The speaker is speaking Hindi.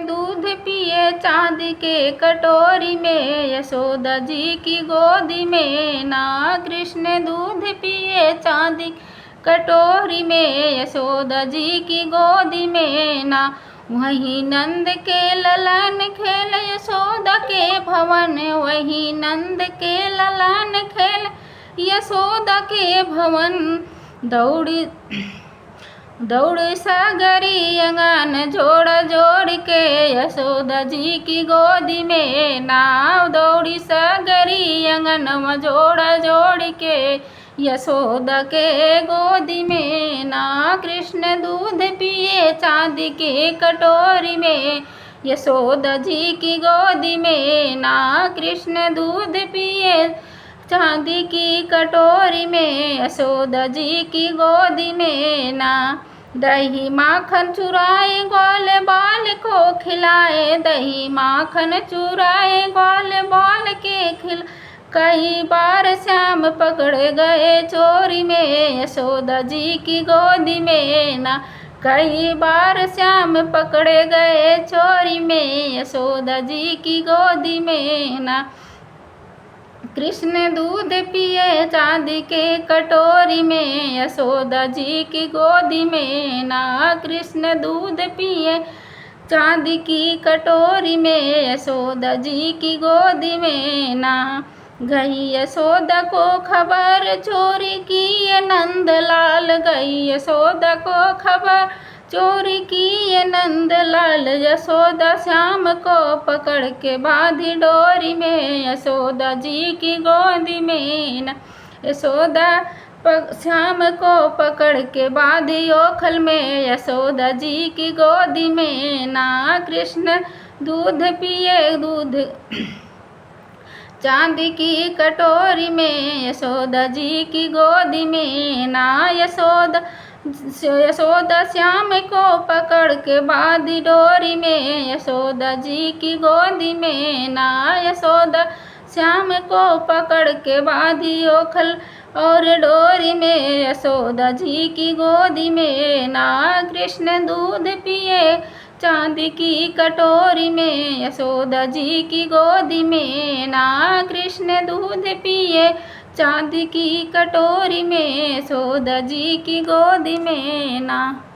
दूध पिए चांदी के कटोरी में, यशोदा जी की गोदी में ना। कृष्ण दूध पिए चांदी कटोरी में, यशोदा जी की गोदी में ना। वही नंद के ललन खेल यशोदा के भवन, वही नंद के ललन खेल यशोदा के भवन। दौड़ी दौड़ सागरी अंगन जोड़ जोड़ के, यशोदा जी की गोदी में नाव। दौड़ी सागरी अंगन जोड़ जोड़ के, यशोदा के गोदी में ना। कृष्ण दूध पिए चांदी के कटोरी में, यशोदा जी की गोदी में ना। कृष्ण दूध पिए चांदी की कटोरी में, यशोदा जी की गोदी में ना। दही माखन चुराए ग्वाल बाल को खिलाए, दही माखन चुराए ग्वाल बाल के खिला। कई बार श्याम पकड़ गए चोरी में, यशोदा जी की गोदी में ना। कई बार श्याम पकड़े गए चोरी में, यशोदा जी की गोदी में ना। कृष्ण दूध पिए चांदी के कटोरी में, यशोदा जी की गोदी में ना। कृष्ण दूध पिए चांदी की कटोरी में, यशोदा जी की गोदी में ना। गई यशोदा को खबर चोरी की ये नंदलाल, गई यशोदा को खबर चोरी की ये नंदलाल। यशोदा श्याम को पकड़ के बांधी डोरी में, यशोदा जी की गोदी में ना। यशोदा श्याम को पकड़ के बांधी ओखल में, यशोदा जी की गोदी में ना। कृष्ण दूध पिए चांदी की कटोरी में, यशोदा जी की गोदी में ना। यशोदा श्याम को पकड़ के बांधी डोरी में, यशोदा जी की गोदी में ना। यशोदा श्याम को पकड़ के बांधी ओखल और डोरी में, यशोदा जी की गोदी में ना। कृष्ण दूध पिए चांदी की कटोरी में, यशोदा जी की गोदी में ना। कृष्ण दूध पिए चांदी की कटोरी में, यशोदा जी की गोदी में ना।